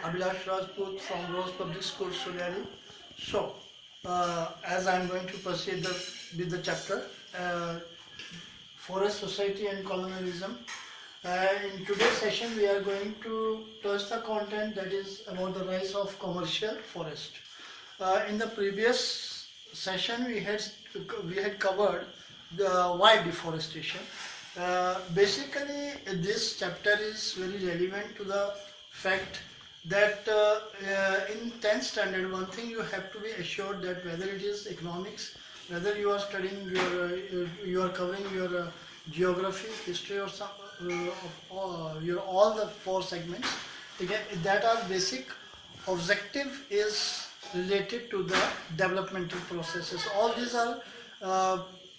Abhilash Rajput from Rose Public School, Suryari. So, as I am going to proceed with the chapter, Forest Society and Colonialism. In today's session, we are going to touch the content that is about the rise of commercial forest. In the previous session, we had covered the why deforestation. Basically, this chapter is very relevant to the fact that in 10th standard, one thing you have to be assured that whether it is economics, whether you are studying you are covering your geography, history, or some your all the four segments, again, that are basic objective is related to the developmental processes. All these are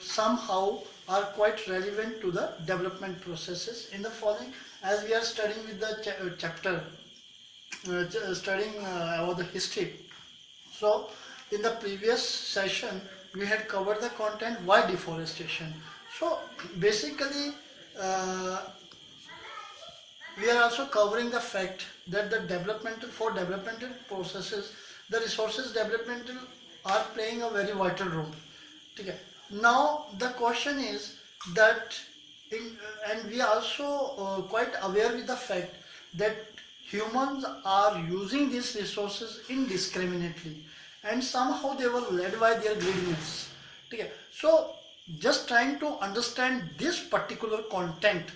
somehow are quite relevant to the development processes. In the following, as we are studying with the chapter, studying about the history. So, in the previous session, we had covered the content why deforestation. So, basically, we are also covering the fact that the developmental processes, the resources developmental are playing a very vital role. Okay. Now the question is that and we are also quite aware with the fact that humans are using these resources indiscriminately, and somehow they were led by their greediness. Okay. So just trying to understand this particular content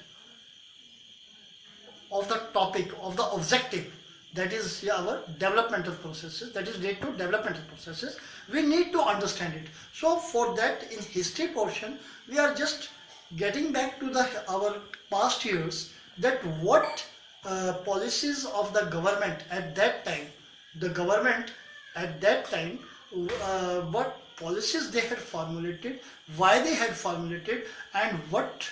of the topic, of the objective, that is our developmental processes, that is related to developmental processes, we need to understand it. So for that, in history portion, we are just getting back to our past years, that what policies of the government at that time, what policies they had formulated, why they had formulated, and what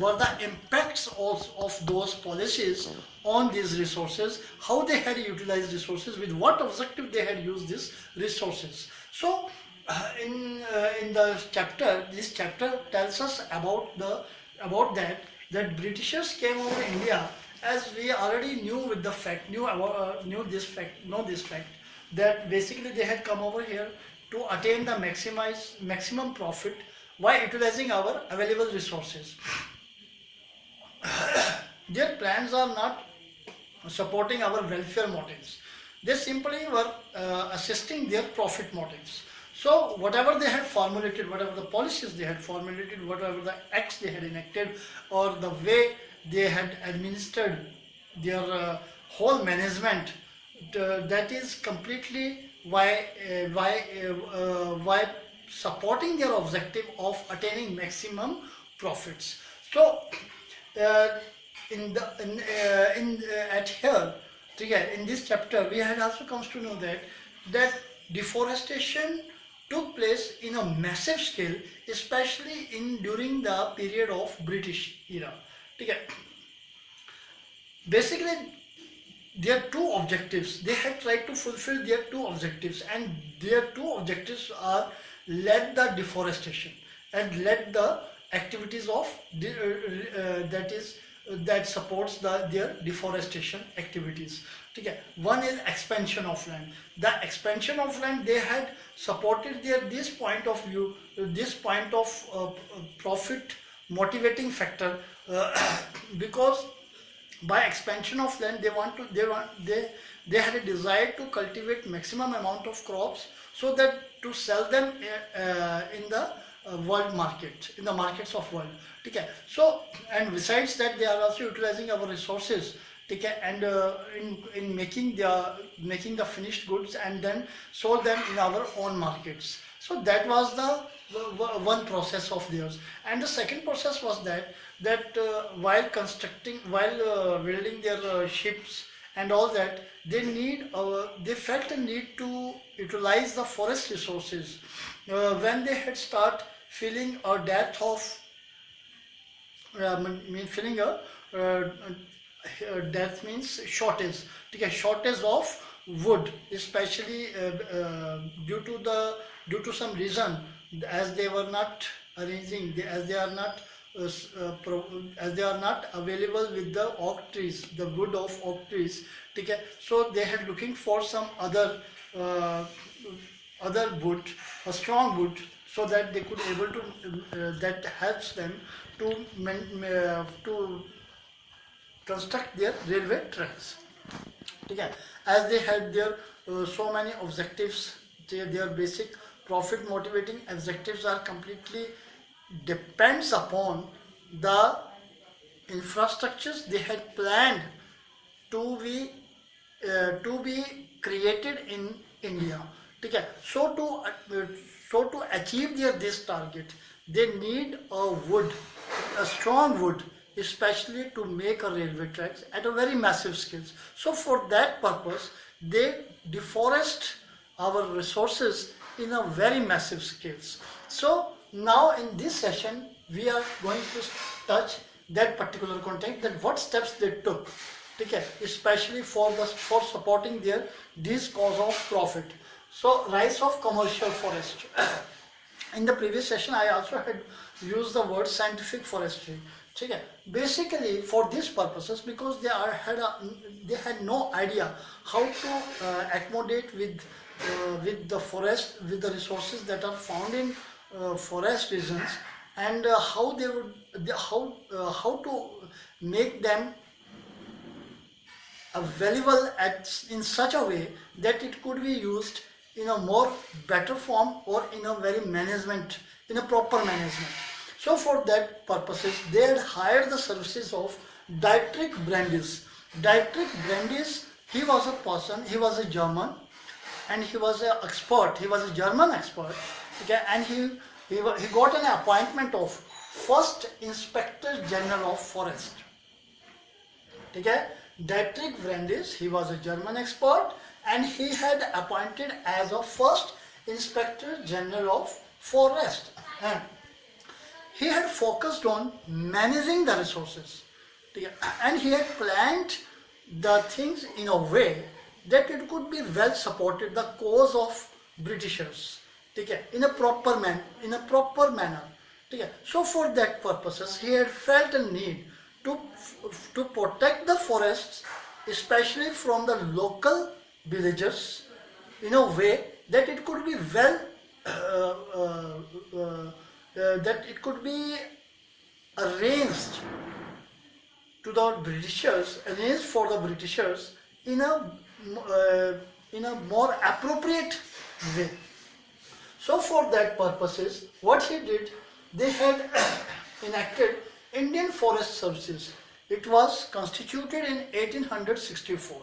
were the impacts of those policies on these resources, how they had utilized resources, with what objective they had used these resources. So in this chapter tells us about that Britishers came over India, as we already knew with the fact, know this fact, that basically they had come over here to attain the maximum profit by utilizing our available resources. Their plans are not supporting our welfare motives. They simply were assisting their profit motives. So whatever they had formulated, whatever the policies they had formulated, whatever the acts they had enacted, or the way they had administered their whole management, that is completely why supporting their objective of attaining maximum profits. So in this chapter, we had also comes to know that deforestation took place in a massive scale, especially during the period of British era. Basically, their two objectives, they had tried to fulfill their two objectives, and their two objectives are led the deforestation and led the activities of that supports their deforestation activities. Okay. One is expansion of land. The expansion of land, they had supported this point of view, this point of profit motivating factor, because by expansion of land they had a desire to cultivate maximum amount of crops, so that to sell them in the world market, in the markets of world. Okay. So, and besides that, they are also utilizing our resources, okay, and in making the finished goods and then sold them in our own markets. So that was the one process of theirs. And the second process was that while building their ships and all that, they felt the need to utilize the forest resources. When they had start feeling a dearth of dearth means shortage. Okay, shortage of wood, especially due to some reason, as they were not arranging, as they are not available with the oak trees, the wood of oak trees ठीक है. So they had looking for some uh, other wood, a strong wood, so that they could able to that helps them to construct their railway tracks. Okay. As they had their so many objectives, their basic profit motivating objectives are completely depends upon the infrastructures they had planned to be created in India. Okay. So to achieve this target, they need a strong wood, especially to make a railway tracks at a very massive scales. So for that purpose, they deforest our resources in a very massive scales. So now in this session, we are going to touch that particular content, that what steps they took, okay, especially for supporting this cause of profit. So rise of commercial forestry. In the previous session, I also had used the word scientific forestry. Okay. Basically, for these purposes, because they had no idea how to accommodate with the forest, with the resources that are found in forest regions, and how how to make them available in such a way that it could be used in a more better form, or in a proper management. So for that purposes, they had hired the services of Dietrich Brandis. Dietrich Brandis, he was a German, and he was an expert. He was a German expert, okay, and he got an appointment of first Inspector General of Forest. Okay. Dietrich Brandis, he was a German expert, and he had appointed as a first Inspector General of Forest. And he had focused on managing the resources, and he had planned the things in a way that it could be well supported the cause of Britishers, in a proper manner. So for that purposes, he had felt a need to protect the forests, especially from the local villagers, in a way that it could be that it could be arranged for the Britishers in a more appropriate way. So for that purposes, what he did, they had enacted Indian Forest Services. It was constituted in 1864.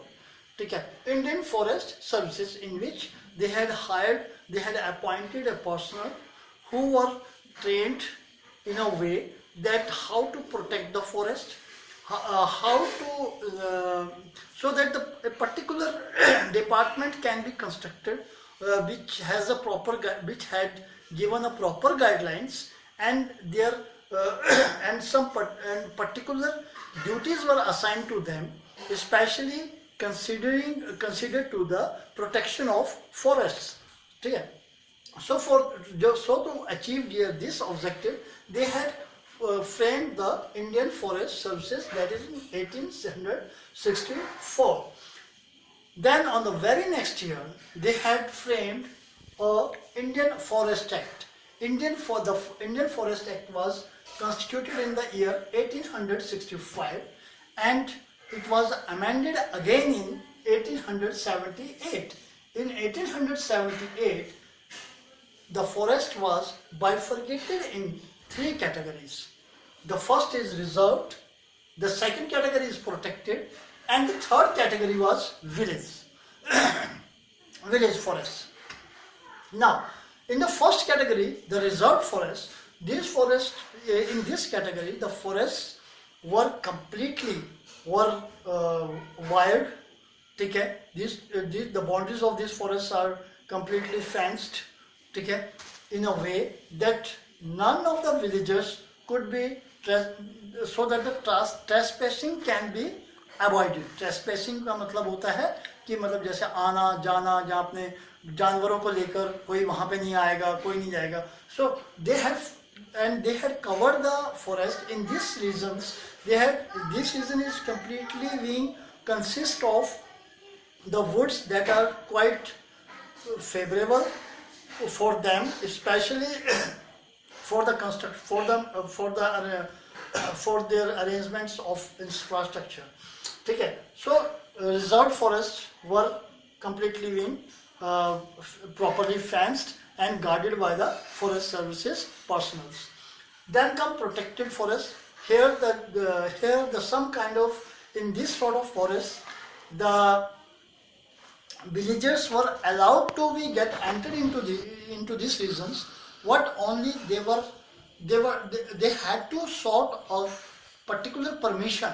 Indian Forest Services, in which they had appointed a personnel who were trained in a way that how to protect the forest, so that a particular department can be constructed, which had given a proper guidelines, and particular duties were assigned to them, especially considered to the protection of forests. So to achieve this objective, they had framed the Indian Forest Services, that is in 1864. Then on the very next year, they had framed a Indian Forest Act. The Indian Forest Act was constituted in the year 1865, and it was amended again in 1878. In 1878, the forest was bifurcated in 3 categories. The first is reserved, the second category is protected, and the third category was village forests. Now, in the first category, the reserved forest, in this category, the forests were completely wired. The boundaries of these forests are completely fenced, in a way that none of the villagers could be, so that the trespassing can be avoided. Trespassing का मतलब होता है कि मतलब जैसे आना जाना, जहाँ अपने जानवरों को लेकर कोई वहाँ पे नहीं आएगा, कोई नहीं जाएगा. So they had covered the forest in these regions. This region is completely being consist of the woods that are quite favorable for them, especially for the construct for their arrangements of infrastructure. ठीक है? So reserved forests were completely being properly fenced and guarded by the forest services personnel. Then come protected forests. Here the some kind of, in this sort of forest, the villagers were allowed to be get entered into these regions. What only they had to sort of particular permission,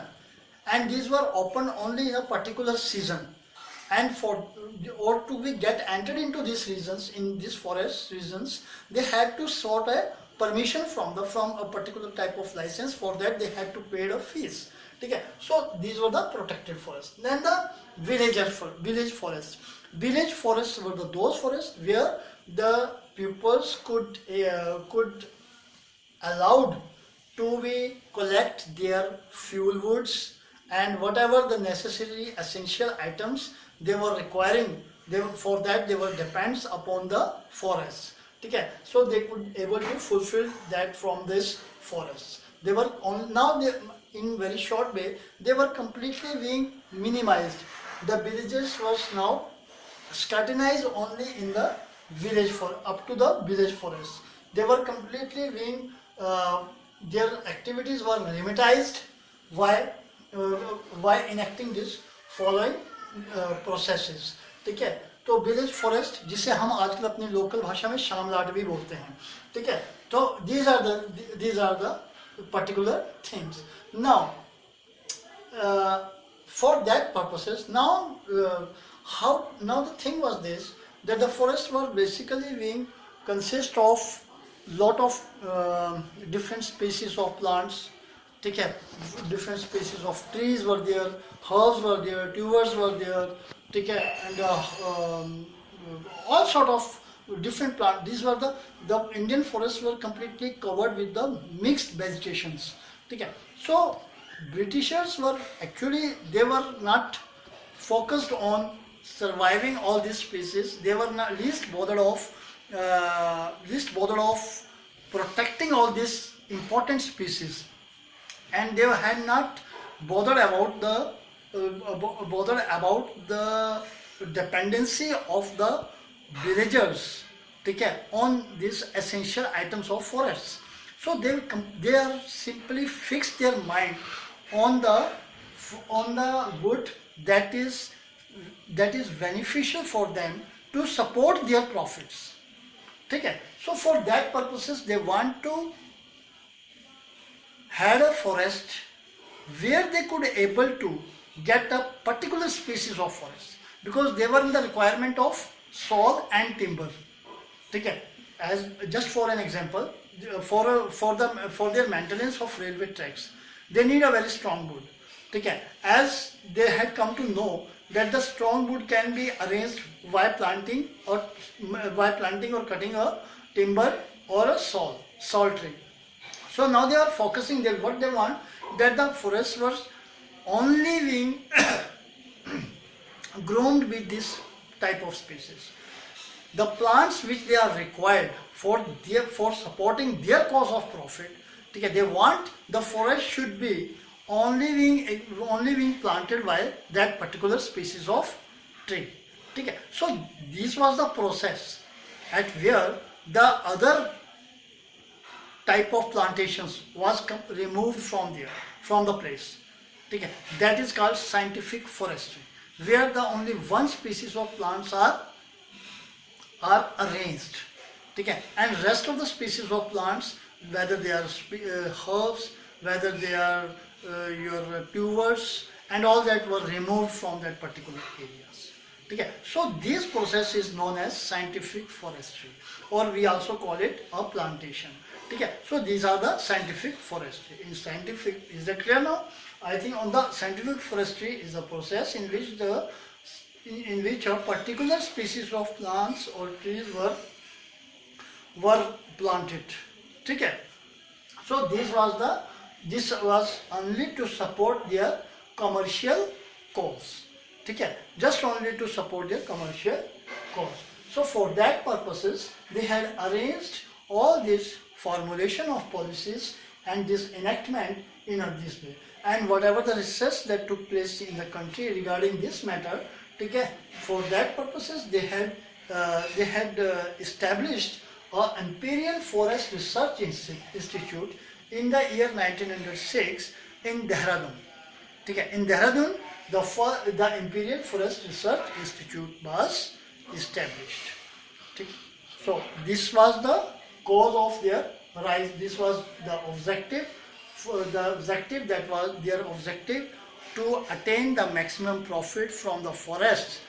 and these were open only in a particular season. And or to be get entered into these regions, in these forest regions, they had to sort a permission from a particular type of license. For that they had to pay a fees. Okay? So these were the protected forests. Then the village forests. Village forests were those forests where the pupils could allowed to be collect their fuel woods and whatever the necessary essential items they were requiring. For that they were depends upon the forests. Okay? So they could able to fulfill that from this forests. They were now in very short way they were completely being minimized. The villages was now scrutinized only in the village up to the village forest. They were completely being their activities were limitized while enacting this following processes. ठीक है? तो village forest, जिसे हम आजकल अपनी local भाषा में शामलाट भी बोलते हैं. ठीक है? तो these are the particular things. Now for that purposes, now the thing was this, that the forests were basically being consist of lot of different species of plants. ठीक है? Different species of trees were there, herbs were there, tubers were there. ठीक है? And all sort of different plants. These were the Indian forests were completely covered with the mixed vegetations. ठीक है? So Britishers were actually, they were not focused on surviving all these species. They were not least bothered of protecting all these important species, and they had not bothered about the dependency of the villagers, okay, on these essential items of forests. So they are simply fixed their mind on the wood that is beneficial for them to support their profits. Okay? So for that purposes they want to had a forest where they could able to get a particular species of forest, because they were in the requirement of saw and timber. Okay? As just for an example, for their maintenance of railway tracks, they need a very strong wood. Okay? As they had come to know that the strong wood can be arranged by planting or cutting a timber or a saw tree. So now they are focusing there. What they want, that the forest was only being groomed with this type of species. The plants which they are required for supporting their cause of profit, okay, they want the forest should be only being planted by that particular species of tree. Okay. So this was the process at where the other type of plantations was removed from the place. Okay. That is called scientific forestry, where the only one species of plants are arranged. Okay. And rest of the species of plants, whether they are herbs, whether they are your tubers, and all that were removed from that particular areas. Okay. So this process is known as scientific forestry, or we also call it a plantation. Okay. So these are the scientific forestry. In scientific, is that clear now? I think on the scientific forestry is a process in which a particular species of plants or trees were planted. Okay. So this was only to support their commercial cause. ठीक है, just only to support their commercial cause. So for that purposes they had arranged all this formulation of policies and this enactment in this way, and whatever the research that took place in the country regarding this matter, ठीक है, for that purposes they had established an Imperial Forest Research Institute in the year 1906 in Dehradun. ठीक है, in Dehradun the Imperial Forest Research Institute was established. ठीक, so this was the cause of their rise. This was the objective. That was their objective, to attain the maximum profit from the forests.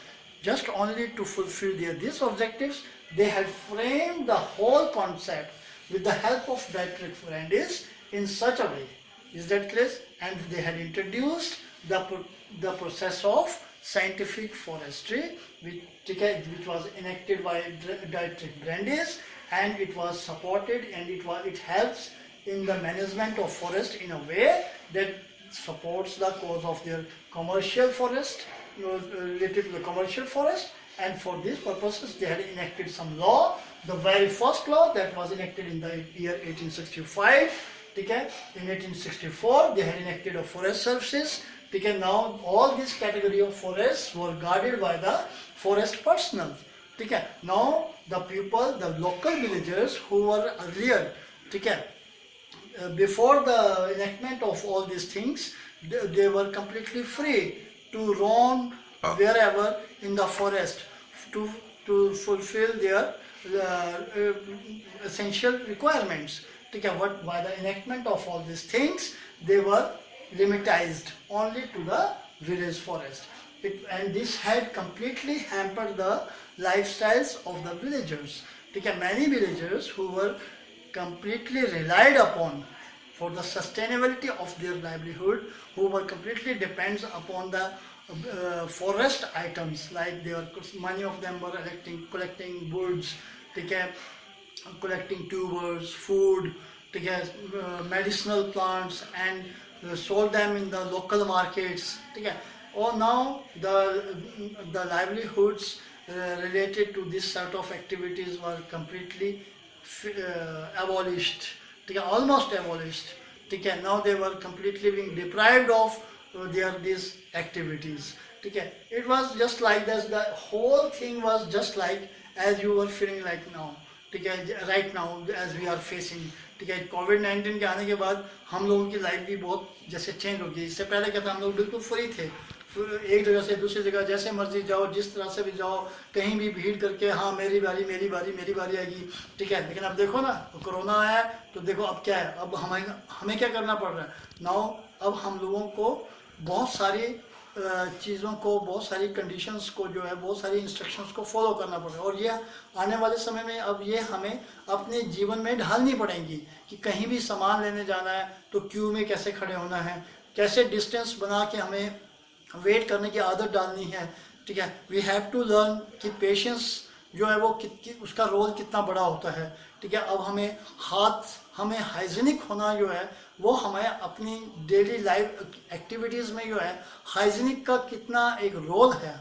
Just only to fulfill these objectives, they had framed the whole concept with the help of Dietrich Brandis in such a way. Is that clear? And they had introduced the process of scientific forestry, which was enacted by Dietrich Brandis, and it was supported, and it helps in the management of forest in a way that supports the cause of their commercial forest, related to the commercial forest. And for these purposes they had enacted some law. The very first law that was enacted in the year 1865, okay? In 1864 they had enacted a forest services. Okay? Now all this category of forests were guarded by the forest personnel. Okay? Now the people, the local villagers who were earlier, okay, before the enactment of all these things, they were completely free to roam wherever in the forest to fulfill their essential requirements. Okay, but by the enactment of all these things, they were limitized only to the village forest. And this had completely hampered the lifestyles of the villagers. Okay, many villagers who were completely relied upon for the sustainability of their livelihood, who were completely depends upon the forest items, like many of them were collecting woods, collecting tubers, food, medicinal plants, and sold them in the local markets. Or now the livelihoods related to this sort of activities were completely abolished, almost abolished. Now they were completely being deprived of these activities. It was just like this. The whole thing was just like as you were feeling like now. Right now as we are facing, कोविड-19 के आने के बाद हम लोगों की life भी बहुत जैसे चेंज हो गई. इससे पहले क्या था, हम लोग बिल्कुल फ्री थे, एक जगह से दूसरी जगह जैसे मर्जी जाओ, जिस तरह से भी जाओ, कहीं भी भीड़ करके हाँ मेरी बारी आएगी. ठीक है, लेकिन अब देखो ना, कोरोना आया तो देखो अब क्या है, अब हमें क्या करना पड़ रहा है नाउ. अब हम लोगों को बहुत सारी चीज़ों को, बहुत सारी कंडीशंस को जो है, बहुत सारी इंस्ट्रक्शंस को फॉलो करना पड़ रहा है. और ये आने वाले समय में अब ये हमें अपने जीवन में ढालनी पड़ेंगी कि कहीं भी सामान लेने जाना है तो क्यू में कैसे खड़े होना है, कैसे डिस्टेंस बना के हमें वेट करने की आदत डालनी है. ठीक है, वी हैव टू लर्न कि पेशेंस जो है वो उसका रोल कितना बड़ा होता है. ठीक है, अब हमें हाइजीनिक होना जो है वो हमें अपनी डेली लाइफ एक्टिविटीज़ में जो है हाइजीनिक का कितना एक रोल है.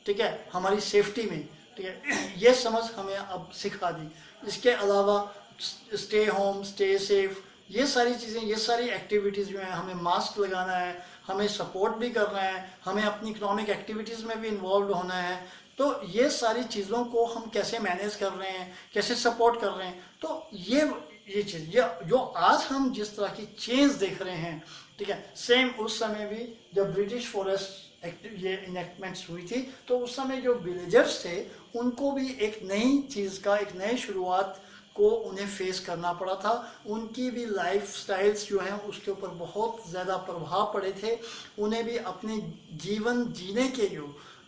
ठीक है, हमारी सेफ्टी में. ठीक है, ये समझ हमें अब सिखा दी. इसके अलावा स्टे होम, स्टे सेफ, ये सारी चीज़ें, ये सारी एक्टिविटीज़ जो है, हमें मास्क लगाना है, हमें सपोर्ट भी करना है, हमें अपनी इकोनॉमिक एक्टिविटीज़ में भी इन्वॉल्व होना है. तो ये सारी चीज़ों को हम कैसे मैनेज कर रहे हैं, कैसे सपोर्ट कर रहे हैं. तो ये चीज़ जो आज हम जिस तरह की चेंज देख रहे हैं, ठीक है, सेम उस समय भी जब ब्रिटिश फॉरेस्ट ये इनेक्टमेंट्स हुई थी तो उस समय जो विलेजर्स थे उनको भी एक नई चीज़ का, एक नई शुरुआत को उन्हें फेस करना पड़ा था. उनकी भी लाइफ स्टाइल्स जो हैं उसके ऊपर बहुत ज़्यादा प्रभाव पड़े थे. उन्हें भी अपने जीवन जीने के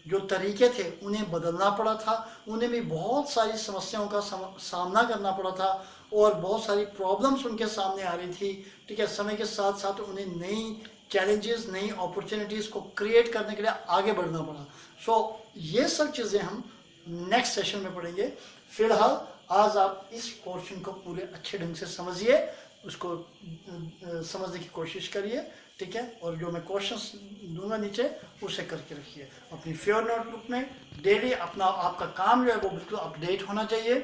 जो तरीके थे उन्हें बदलना पड़ा था. उन्हें भी बहुत सारी समस्याओं का सामना करना पड़ा था और बहुत सारी प्रॉब्लम्स उनके सामने आ रही थी. ठीक है, समय के साथ साथ उन्हें नई चैलेंजेस, नई अपॉर्चुनिटीज़ को क्रिएट करने के लिए आगे बढ़ना पड़ा. सो ये सब चीज़ें हम नेक्स्ट सेशन में पढ़ेंगे. फिलहाल आज आप इस पोर्शन को पूरे अच्छे ढंग से समझिए, उसको समझने की कोशिश करिए. ठीक है। और जो मैं क्वेश्चंस दूंगा नीचे उसे करके रखिए अपनी फेयर नोटबुक में। डेली अपना आपका काम जो है वो बिल्कुल अपडेट होना चाहिए।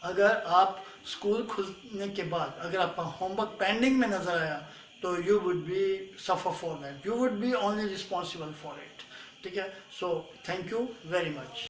अगर आप स्कूल खुलने के बाद अगर आपका होमवर्क पेंडिंग में नजर आया तो you would be suffer for that, you would be only responsible for it, ठीक है। So thank you very much.